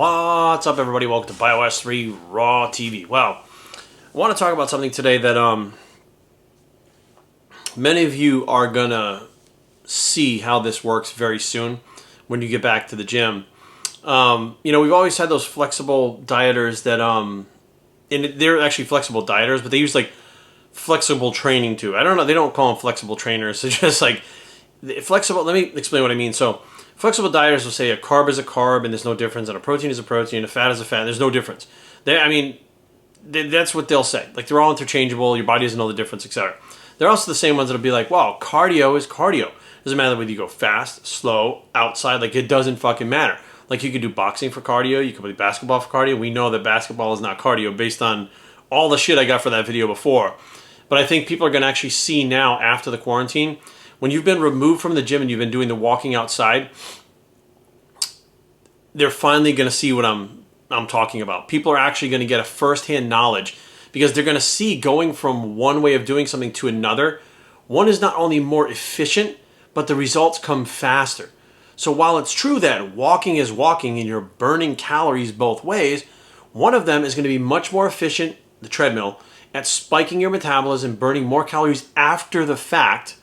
What's up, everybody? Welcome to BioS 3 Raw TV. Well, I want to talk about something today that many of you are gonna see how this works very soon when you get back to the gym. We've always had those flexible dieters that and they're actually flexible dieters, but they use like flexible training too. I don't know. They don't call them flexible trainers. They're just like flexible. Let me explain what I mean. So flexible dieters will say a carb is a carb and there's no difference, and a protein is a protein, a fat is a fat, and there's no difference. That's what they'll say. Like, they're all interchangeable, your body doesn't know the difference, etc. They're also the same ones that'll be like, wow, cardio is cardio. Doesn't matter whether you go fast, slow, outside, like, it doesn't fucking matter. Like, you could do boxing for cardio, you could play basketball for cardio. We know that basketball is not cardio based on all the shit I got for that video before. But I think people are going to actually see now, after the quarantine, when you've been removed from the gym and you've been doing the walking outside, they're finally going to see what I'm talking about. People are actually going to get a first-hand knowledge because they're going to see going from one way of doing something to another. One is not only more efficient, but the results come faster. So while it's true that walking is walking and you're burning calories both ways, one of them is going to be much more efficient, the treadmill, at spiking your metabolism, burning more calories after the fact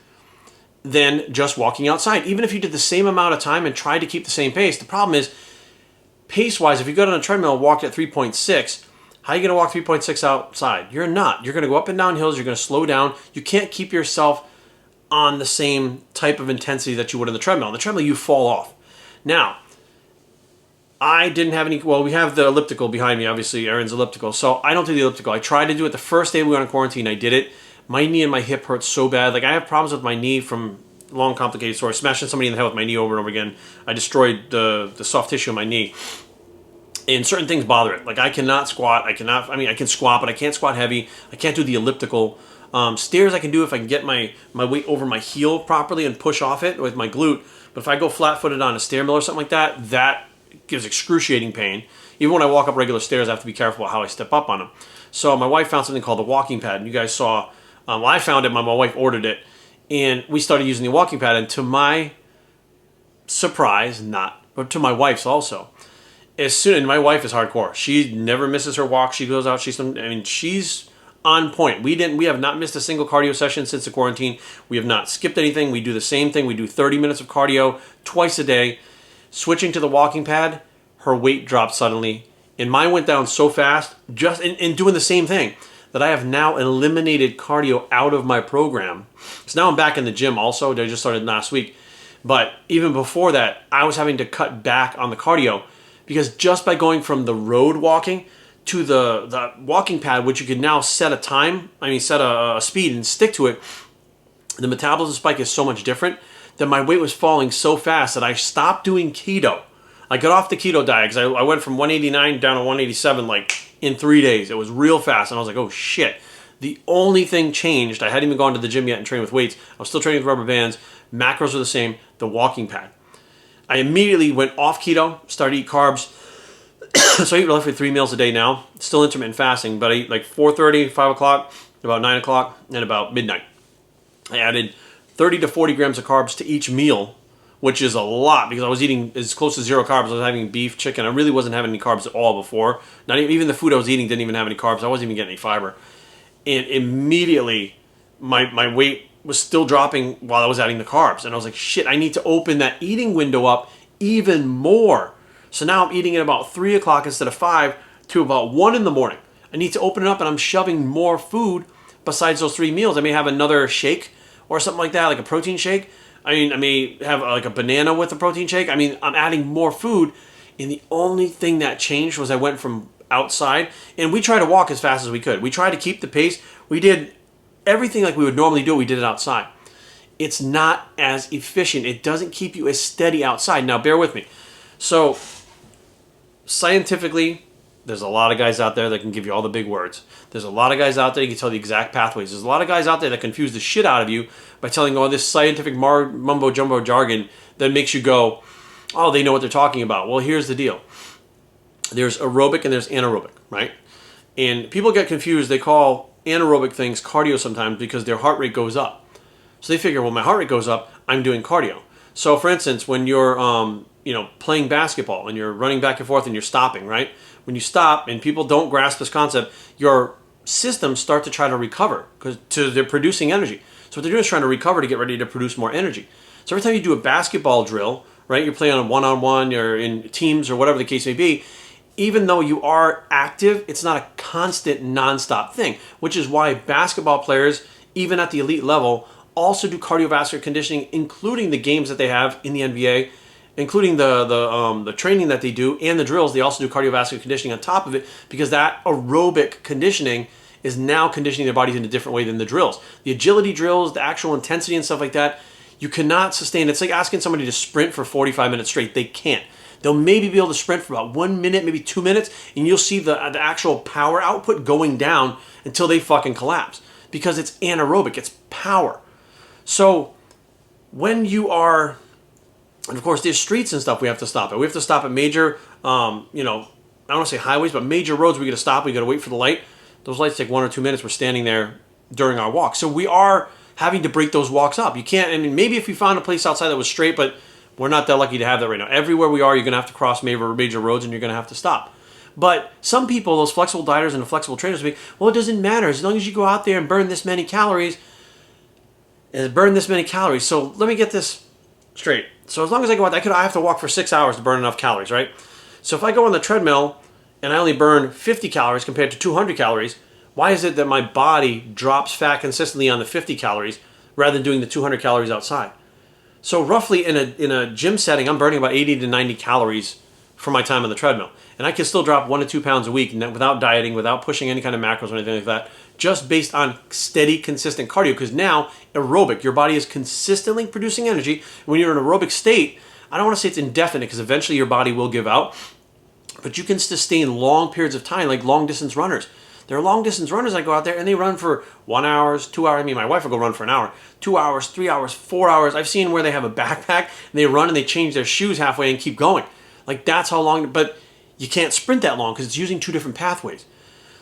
than just walking outside. Even if you did the same amount of time and tried to keep the same pace, the problem is, pace-wise, if you go on a treadmill and walk at 3.6, how are you going to walk 3.6 outside? You're not. You're going to go up and down hills. You're going to slow down. You can't keep yourself on the same type of intensity that you would on the treadmill. On the treadmill, you fall off. Now, I didn't have any... Well, we have the elliptical behind me, obviously, Aaron's elliptical. So I don't do the elliptical. I tried to do it the first day we went on quarantine. I did it. My knee and my hip hurt so bad. Like, I have problems with my knee from long, complicated story. Smashing somebody in the head with my knee over and over again. I destroyed the soft tissue in my knee. And certain things bother it. Like, I cannot squat. I can squat, but I can't squat heavy. I can't do the elliptical. Stairs I can do if I can get my weight over my heel properly and push off it with my glute. But if I go flat-footed on a stair mill or something like that, that gives excruciating pain. Even when I walk up regular stairs, I have to be careful about how I step up on them. So my wife found something called the walking pad. And you guys saw... I found it. My wife ordered it. And we started using the walking pad. And to my surprise, but to my wife's also... And my wife is hardcore. She never misses her walk. She goes out. She's on point. We have not missed a single cardio session since the quarantine. We have not skipped anything. We do the same thing. We do 30 minutes of cardio twice a day. Switching to the walking pad, her weight dropped suddenly. And mine went down so fast, just in doing the same thing, that I have now eliminated cardio out of my program. So now I'm back in the gym also. I just started last week. But even before that, I was having to cut back on the cardio, because just by going from the road walking to the walking pad, which you can now set set a speed and stick to it, the metabolism spike is so much different that my weight was falling so fast that I stopped doing keto. I got off the keto diet because I went from 189 down to 187 like in 3 days. It was real fast, and I was like, oh shit. The only thing changed, I hadn't even gone to the gym yet and trained with weights. I was still training with rubber bands. Macros were the same, the walking pad. I immediately went off keto, started to eat carbs. So I eat roughly 3 meals a day now. Still intermittent fasting, but I eat like 4:30, 5 o'clock, about 9 o'clock, and about midnight. I added 30 to 40 grams of carbs to each meal, which is a lot because I was eating as close to 0 carbs. I was having beef, chicken. I really wasn't having any carbs at all before. Not even the food I was eating didn't even have any carbs. I wasn't even getting any fiber. And immediately, my weight was still dropping while I was adding the carbs. And I was like, shit, I need to open that eating window up even more. So now I'm eating at about 3 o'clock instead of 5 to about 1 in the morning. I need to open it up, and I'm shoving more food besides those 3 meals. I may have another shake or something like that, like a protein shake. I may have like a banana with a protein shake. I'm adding more food. And the only thing that changed was I went from outside, and we tried to walk as fast as we could. We tried to keep the pace. We did everything like we would normally do. We did it outside. It's not as efficient. It doesn't keep you as steady outside. Now, bear with me. So, scientifically, there's a lot of guys out there that can give you all the big words. There's a lot of guys out there that can tell the exact pathways. There's a lot of guys out there that confuse the shit out of you by telling all this scientific mumbo-jumbo jargon that makes you go, oh, they know what they're talking about. Well, here's the deal. There's aerobic and there's anaerobic, right? And people get confused. They call anaerobic things cardio sometimes because their heart rate goes up. So they figure, well, my heart rate goes up, I'm doing cardio. So for instance, when you're playing basketball and you're running back and forth and you're stopping, right? When you stop, and people don't grasp this concept, your systems start to try to recover because they're producing energy. So what they're doing is trying to recover to get ready to produce more energy. So every time you do a basketball drill, right, you're playing on a one-on-one or in teams or whatever the case may be, even though you are active, it's not a constant, non-stop thing, which is why basketball players, even at the elite level, also do cardiovascular conditioning, including the games that they have in the NBA, including the training that they do and the drills. They also do cardiovascular conditioning on top of it because that aerobic conditioning is now conditioning their bodies in a different way than the drills. The agility drills, the actual intensity and stuff like that, you cannot sustain. It's like asking somebody to sprint for 45 minutes straight. They can't. They'll maybe be able to sprint for about 1 minute, maybe 2 minutes, and you'll see the actual power output going down until they fucking collapse because it's anaerobic, it's power. So when you are, and of course there's streets and stuff we have to stop at. We have to stop at major, I don't want to say highways, but major roads we got to stop. We got to wait for the light. Those lights take 1 or 2 minutes. We're standing there during our walk. So we are having to break those walks up. You can't, I mean, maybe if you found a place outside that was straight, but we're not that lucky to have that right now. Everywhere we are, you're going to have to cross major roads and you're going to have to stop. But some people, those flexible dieters and the flexible trainers, will be, well, it doesn't matter. As long as you go out there and burn this many calories, So let me get this straight. So as long as I go out there, I have to walk for 6 hours to burn enough calories, right? So if I go on the treadmill and I only burn 50 calories compared to 200 calories, why is it that my body drops fat consistently on the 50 calories rather than doing the 200 calories outside? So roughly in a gym setting, I'm burning about 80 to 90 calories for my time on the treadmill. And I can still drop 1 to 2 pounds a week without dieting, without pushing any kind of macros or anything like that, just based on steady, consistent cardio. Because now, aerobic, your body is consistently producing energy. When you're in an aerobic state, I don't want to say it's indefinite because eventually your body will give out, but you can sustain long periods of time, like long distance runners. There are long distance runners that go out there and they run for 1 hour, 2 hours. I mean, my wife will go run for an hour, 2 hours, 3 hours, 4 hours. I've seen where they have a backpack and they run and they change their shoes halfway and keep going. Like that's how long, but you can't sprint that long because it's using 2 different pathways.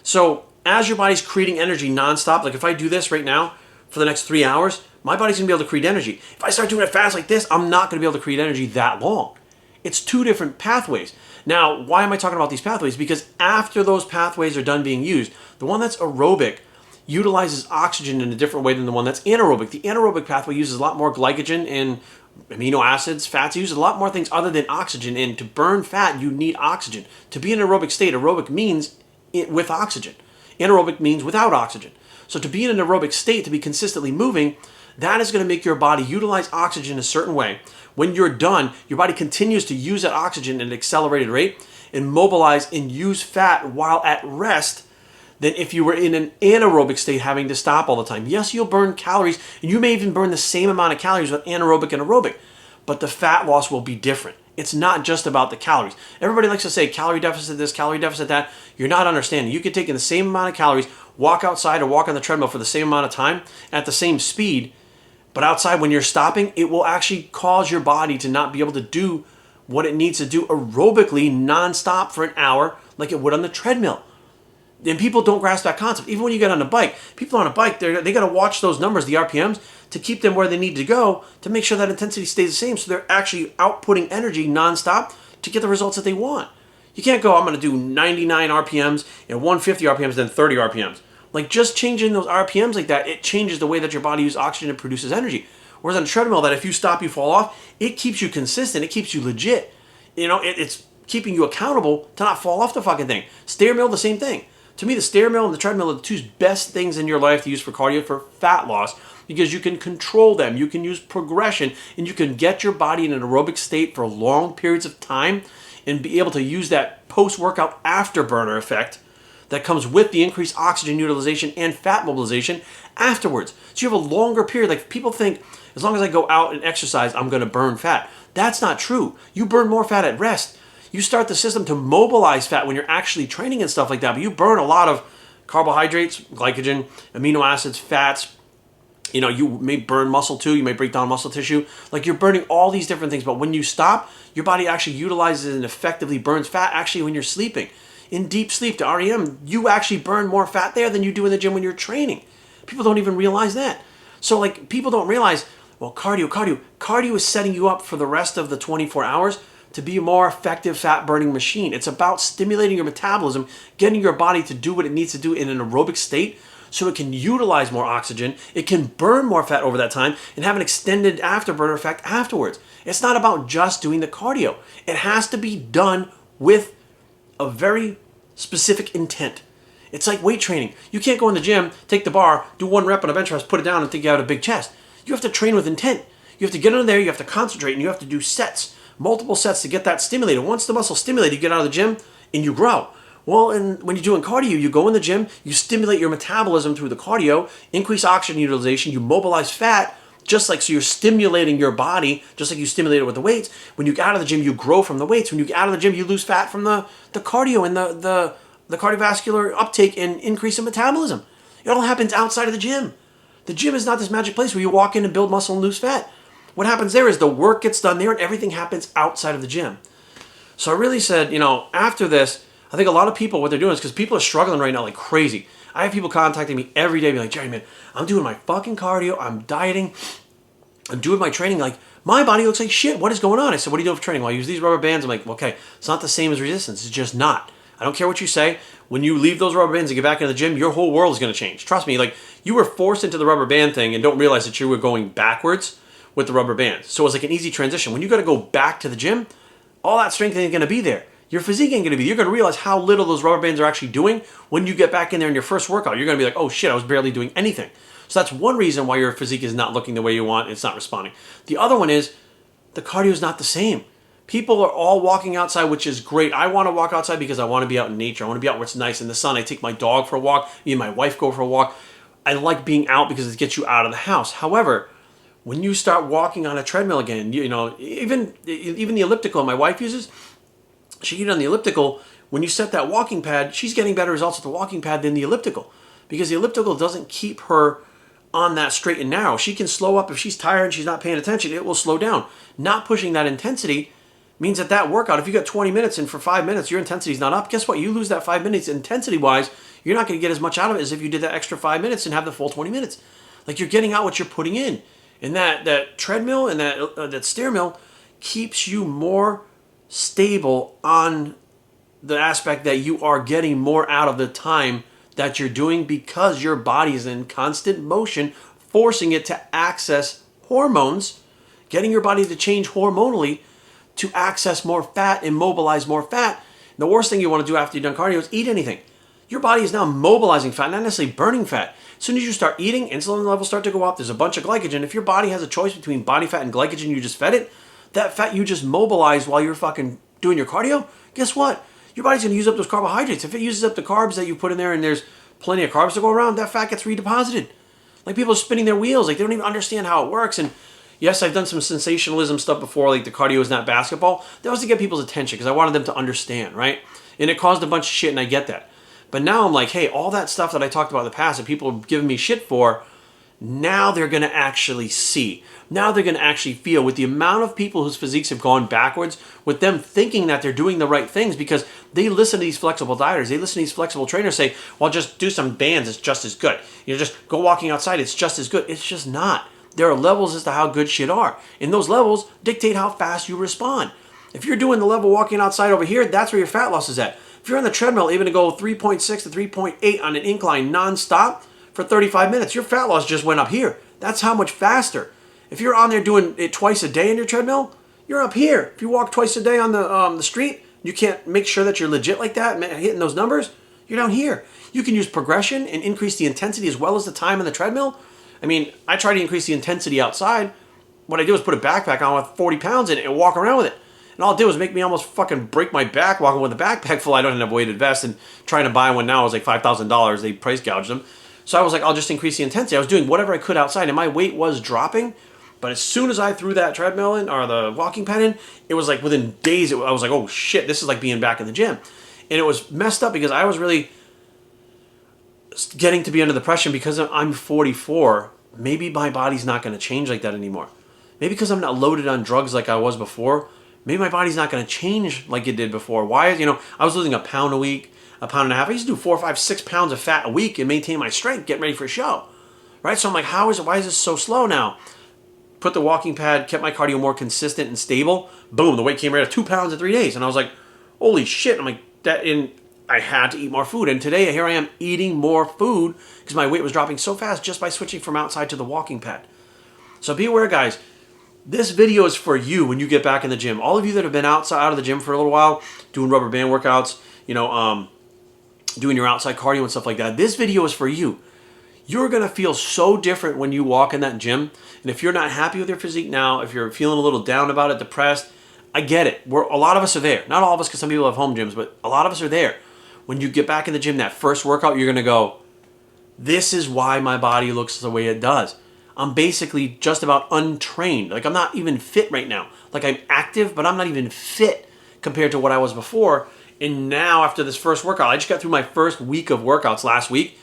So as your body's creating energy nonstop, like if I do this right now for the next 3 hours, my body's gonna be able to create energy. If I start doing it fast like this, I'm not gonna be able to create energy that long. It's 2 different pathways. Now, why am I talking about these pathways? Because after those pathways are done being used, the one that's aerobic utilizes oxygen in a different way than the one that's anaerobic. The anaerobic pathway uses a lot more glycogen and amino acids, fats. It uses a lot more things other than oxygen. And to burn fat, you need oxygen. To be in an aerobic state, aerobic means with oxygen. Anaerobic means without oxygen. So to be in an aerobic state, to be consistently moving, that is going to make your body utilize oxygen a certain way. When you're done, your body continues to use that oxygen at an accelerated rate and mobilize and use fat while at rest than if you were in an anaerobic state having to stop all the time. Yes, you'll burn calories, and you may even burn the same amount of calories with anaerobic and aerobic, but the fat loss will be different. It's not just about the calories. Everybody likes to say calorie deficit this, calorie deficit that. You're not understanding. You could take in the same amount of calories, walk outside or walk on the treadmill for the same amount of time at the same speed, but outside when you're stopping, it will actually cause your body to not be able to do what it needs to do aerobically nonstop for an hour like it would on the treadmill. And people don't grasp that concept. Even when you get on a bike, people on a bike, they got to watch those numbers, the RPMs, to keep them where they need to go to make sure that intensity stays the same so they're actually outputting energy nonstop to get the results that they want. You can't go, I'm going to do 99 RPMs and 150 RPMs, then 30 RPMs. Like just changing those RPMs like that, it changes the way that your body uses oxygen and produces energy. Whereas on a treadmill, that if you stop, you fall off, it keeps you consistent, it keeps you legit. You know, it's keeping you accountable to not fall off the fucking thing. Stair mill, the same thing. To me, the stair mill and the treadmill are the 2 best things in your life to use for cardio for fat loss because you can control them, you can use progression, and you can get your body in an aerobic state for long periods of time and be able to use that post-workout afterburner effect that comes with the increased oxygen utilization and fat mobilization afterwards. So you have a longer period. Like people think, as long as I go out and exercise, I'm going to burn fat. That's not true. You burn more fat at rest. You start the system to mobilize fat when you're actually training and stuff like that, but you burn a lot of carbohydrates, glycogen, amino acids, fats. You know, you may burn muscle too. You may break down muscle tissue. Like you're burning all these different things, but when you stop, your body actually utilizes and effectively burns fat actually when you're sleeping. In deep sleep, to REM, you actually burn more fat there than you do in the gym when you're training. People don't even realize that. So like people don't realize, well, cardio cardio is setting you up for the rest of the 24 hours to be a more effective fat burning machine. It's about stimulating your metabolism, getting your body to do what it needs to do in an aerobic state so it can utilize more oxygen, it can burn more fat over that time, and have an extended afterburner effect afterwards. It's not about just doing the cardio. It has to be done with a very specific intent. It's like weight training. You can't go in the gym, take the bar, do 1 rep on a bench press, put it down, and think you have a big chest. You have to train with intent. You have to get in there, you have to concentrate, and you have to do sets, multiple sets to get that stimulated. Once the muscle's stimulated, you get out of the gym and you grow. Well, and when you're doing cardio, you go in the gym, you stimulate your metabolism through the cardio, increase oxygen utilization, you mobilize fat, just like, so you're stimulating your body, just like you stimulate it with the weights. When you get out of the gym, you grow from the weights. When you get out of the gym, you lose fat from the cardio and the cardiovascular uptake and increase in metabolism. It all happens outside of the gym. The gym is not this magic place where you walk in and build muscle and lose fat. What happens there is the work gets done there and everything happens outside of the gym. So I really said, after this, I think a lot of people, what they're doing is because people are struggling right now like crazy. I have people contacting me every day being like, Jerry, man, I'm doing my fucking cardio, I'm dieting, I'm doing my training, like, my body looks like shit. What is going on? I said, what are you doing for training? Well, I use these rubber bands. I'm like, okay, it's not the same as resistance. It's just not. I don't care what you say. When you leave those rubber bands and get back into the gym, your whole world is going to change. Trust me, like, you were forced into the rubber band thing and don't realize that you were going backwards with the rubber bands. So it's like an easy transition. When you got to go back to the gym, all that strength ain't going to be there. Your physique ain't going to be. You're going to realize how little those rubber bands are actually doing when you get back in there in your first workout. You're going to be like, oh shit, I was barely doing anything. So that's one reason why your physique is not looking the way you want. It's not responding. The other one is the cardio is not the same. People are all walking outside, which is great. I want to walk outside because I want to be out in nature. I want to be out where it's nice in the sun. I take my dog for a walk. Me and my wife go for a walk. I like being out because it gets you out of the house. However, when you start walking on a treadmill again, even the elliptical my wife uses, she get on the elliptical. When you set that walking pad, she's getting better results with the walking pad than the elliptical because the elliptical doesn't keep her on that straight and narrow. She can slow up if she's tired and she's not paying attention. It will slow down. Not pushing that intensity means that workout, if you got 20 minutes and for 5 minutes your intensity is not up, guess what? You lose that 5 minutes intensity-wise. You're not going to get as much out of it as if you did that extra 5 minutes and have the full 20 minutes. Like, you're getting out what you're putting in. And that treadmill and that stair mill keeps you more stable on the aspect that you are getting more out of the time that you're doing because your body is in constant motion, forcing it to access hormones, getting your body to change hormonally to access more fat and mobilize more fat. The worst thing you want to do after you've done cardio is eat anything. Your body is now mobilizing fat, not necessarily burning fat. As soon as you start eating, insulin levels start to go up. There's a bunch of glycogen. If your body has a choice between body fat and glycogen, you just fed it. That fat you just mobilized while you're fucking doing your cardio, guess what? Your body's going to use up those carbohydrates. If it uses up the carbs that you put in there and there's plenty of carbs to go around, that fat gets redeposited. Like, people are spinning their wheels. Like, they don't even understand how it works. And yes, I've done some sensationalism stuff before, like the cardio is not basketball. That was to get people's attention because I wanted them to understand, right? And it caused a bunch of shit, and I get that. But now I'm like, hey, all that stuff that I talked about in the past that people have given me shit for, now they're going to actually see. Now they're going to actually feel with the amount of people whose physiques have gone backwards, with them thinking that they're doing the right things because they listen to these flexible dieters. They listen to these flexible trainers say, well, just do some bands. It's just as good. Just go walking outside. It's just as good. It's just not. There are levels as to how good shit are. And those levels dictate how fast you respond. If you're doing the level walking outside over here, that's where your fat loss is at. If you're on the treadmill, even to go 3.6 to 3.8 on an incline nonstop for 35 minutes, your fat loss just went up here. That's how much faster. If you're on there doing it twice a day on your treadmill, you're up here. If you walk twice a day on the street, you can't make sure that you're legit like that, hitting those numbers, you're down here. You can use progression and increase the intensity as well as the time on the treadmill. I mean, I try to increase the intensity outside. What I do is put a backpack on with 40 pounds in it and walk around with it. And all it did was make me almost fucking break my back walking with a backpack full. I don't have a weighted vest, and trying to buy one now was like $5,000. They price gouged them. So I was like, I'll just increase the intensity. I was doing whatever I could outside, and my weight was dropping. But as soon as I threw that treadmill in, or the walking pad in, it was like within days, I was like, oh shit, this is like being back in the gym. And it was messed up because I was really getting to be under the pressure because I'm 44. Maybe my body's not going to change like that anymore. Maybe because I'm not loaded on drugs like I was before. Maybe my body's not going to change like it did before. Why? I was losing a pound a week, a pound and a half. I used to do 4, 5, 6 pounds of fat a week and maintain my strength, getting ready for a show. Right? So I'm like, why is this so slow now? put the walking pad, kept my cardio more consistent and stable. Boom, the weight came right at 2 pounds in 3 days. And I was like, holy shit. I'm like, I had to eat more food. And today, here I am eating more food because my weight was dropping so fast just by switching from outside to the walking pad. So be aware, guys. This video is for you when you get back in the gym. All of you that have been out of the gym for a little while, doing rubber band workouts, doing your outside cardio and stuff like that. This video is for you. You're going to feel so different when you walk in that gym. And if you're not happy with your physique now, if you're feeling a little down about it, depressed, I get it. A lot of us are there. Not all of us, because some people have home gyms, but a lot of us are there. When you get back in the gym, that first workout, you're going to go, this is why my body looks the way it does. I'm basically just about untrained. Like, I'm not even fit right now. Like, I'm active, but I'm not even fit compared to what I was before. And now, after this first workout, I just got through my first week of workouts last week.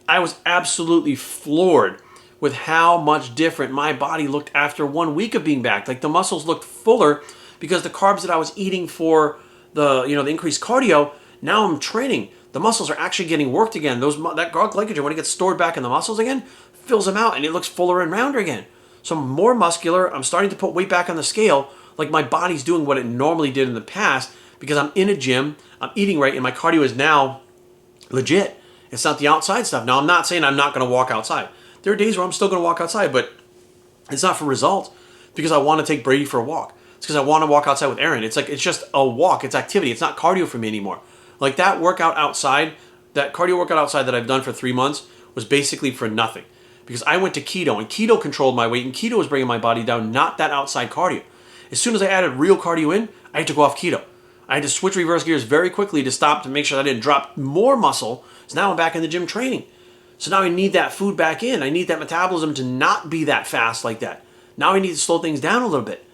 I was absolutely floored with how much different my body looked after 1 week of being back. Like, the muscles looked fuller because the carbs that I was eating for the increased cardio, now I'm training. The muscles are actually getting worked again. That glycogen, when it gets stored back in the muscles again, fills them out and it looks fuller and rounder again. So I'm more muscular. I'm starting to put weight back on the scale. Like, my body's doing what it normally did in the past because I'm in a gym, I'm eating right, and my cardio is now legit. It's not the outside stuff. Now, I'm not saying I'm not going to walk outside. There are days where I'm still going to walk outside, but it's not for results because I want to take Brady for a walk. It's because I want to walk outside with Aaron. It's just a walk. It's activity. It's not cardio for me anymore. Like, that workout outside, that cardio workout outside that I've done for 3 months was basically for nothing because I went to keto, and keto controlled my weight, and keto was bringing my body down, not that outside cardio. As soon as I added real cardio in, I had to go off keto. I had to switch reverse gears very quickly to stop to make sure that I didn't drop more muscle. So now I'm back in the gym training. So now I need that food back in. I need that metabolism to not be that fast like that. Now I need to slow things down a little bit.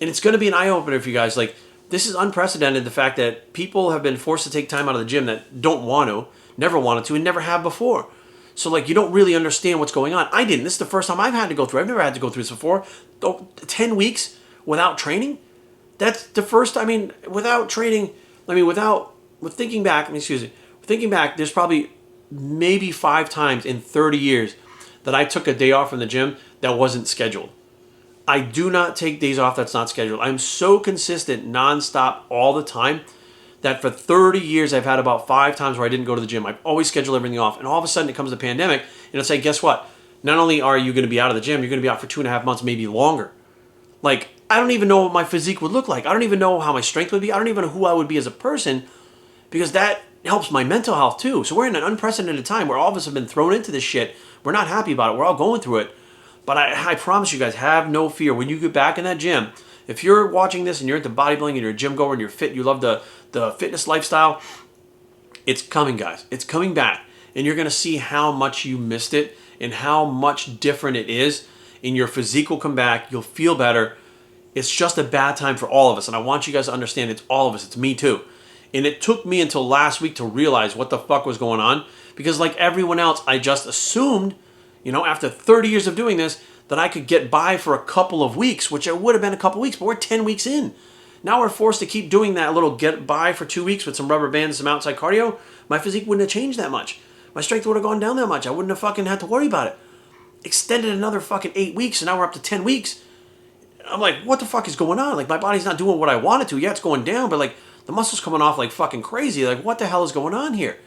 And it's going to be an eye-opener for you guys. Like, this is unprecedented, the fact that people have been forced to take time out of the gym that don't want to, never wanted to, and never have before. So, like, you don't really understand what's going on. I didn't. This is the first time I've had to go through. I've never had to go through this before. 10 weeks without training? That's the first, without training, thinking back, there's probably maybe 5 times in 30 years that I took a day off from the gym that wasn't scheduled. I do not take days off that's not scheduled. I'm so consistent, nonstop, all the time, that for 30 years I've had about 5 times where I didn't go to the gym. I've always scheduled everything off. And all of a sudden it comes the pandemic, and it's like, guess what? Not only are you going to be out of the gym, you're going to be out for 2.5 months, maybe longer. Like, I don't even know what my physique would look like. I don't even know how my strength would be. I don't even know who I would be as a person, because that helps my mental health too. So we're in an unprecedented time where all of us have been thrown into this shit. We're not happy about it. We're all going through it. But I promise you guys, have no fear. When you get back in that gym, if you're watching this and you're into bodybuilding and you're a gym goer and you're fit, you love the fitness lifestyle, it's coming, guys. It's coming back. And you're going to see how much you missed it and how much different it is. And your physique will come back. You'll feel better. It's just a bad time for all of us. And I want you guys to understand it's all of us. It's me too. And it took me until last week to realize what the fuck was going on. Because like everyone else, I just assumed, after 30 years of doing this, that I could get by for a couple of weeks, which it would have been a couple of weeks, but we're 10 weeks in. Now we're forced to keep doing that little get by for 2 weeks with some rubber bands, some outside cardio. My physique wouldn't have changed that much. My strength would have gone down that much. I wouldn't have fucking had to worry about it. Extended another fucking 8 weeks, and now we're up to 10 weeks. I'm like, what the fuck is going on? Like, my body's not doing what I want it to. Yeah, it's going down, but like, the muscle's coming off like fucking crazy. Like, what the hell is going on here?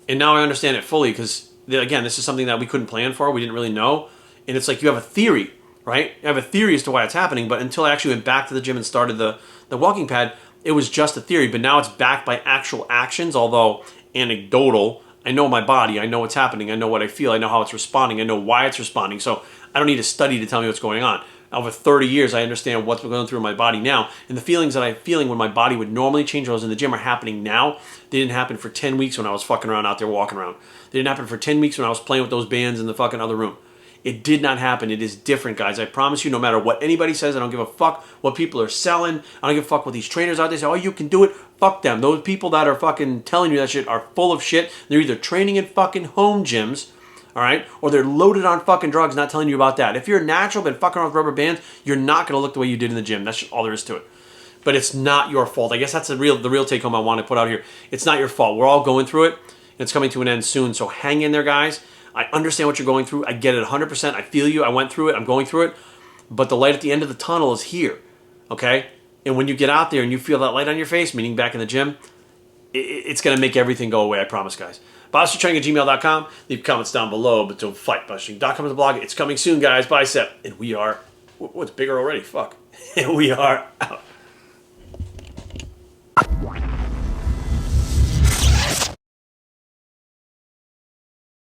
And now I understand it fully because, again, this is something that we couldn't plan for. We didn't really know. And it's like you have a theory, right? You have a theory as to why it's happening, but until I actually went back to the gym and started the walking pad, it was just a theory. But now it's backed by actual actions, although anecdotal. I know my body. I know what's happening. I know what I feel. I know how it's responding. I know why it's responding. So I don't need to study to tell me what's going on. Over 30 years, I understand what's going through my body now. And the feelings that I'm feeling when my body would normally change when I was in the gym are happening now. They didn't happen for 10 weeks when I was fucking around out there walking around. They didn't happen for 10 weeks when I was playing with those bands in the fucking other room. It did not happen. It is different, guys. I promise you, no matter what anybody says, I don't give a fuck what people are selling. I don't give a fuck what these trainers out there say, oh, you can do it. Fuck them. Those people that are fucking telling you that shit are full of shit. They're either training in fucking home gyms, all right, or they're loaded on fucking drugs, not telling you about that. If you're natural, been fucking around with rubber bands, you're not going to look the way you did in the gym. That's just all there is to it. But it's not your fault. I guess that's the real take home I want to put out here. It's not your fault. We're all going through it, and it's coming to an end soon. So hang in there, guys. I understand what you're going through. I get it 100%. I feel you. I went through it. I'm going through it. but the light at the end of the tunnel is here, okay? And when you get out there and you feel that light on your face, meaning back in the gym, it's going to make everything go away, I promise, guys. BodyStreetTraining@gmail.com. Leave comments down below, but don't fight. BodyStreet.com is the blog. It's coming soon, guys. Bicep. And we are, what's bigger already? Fuck. And we are out.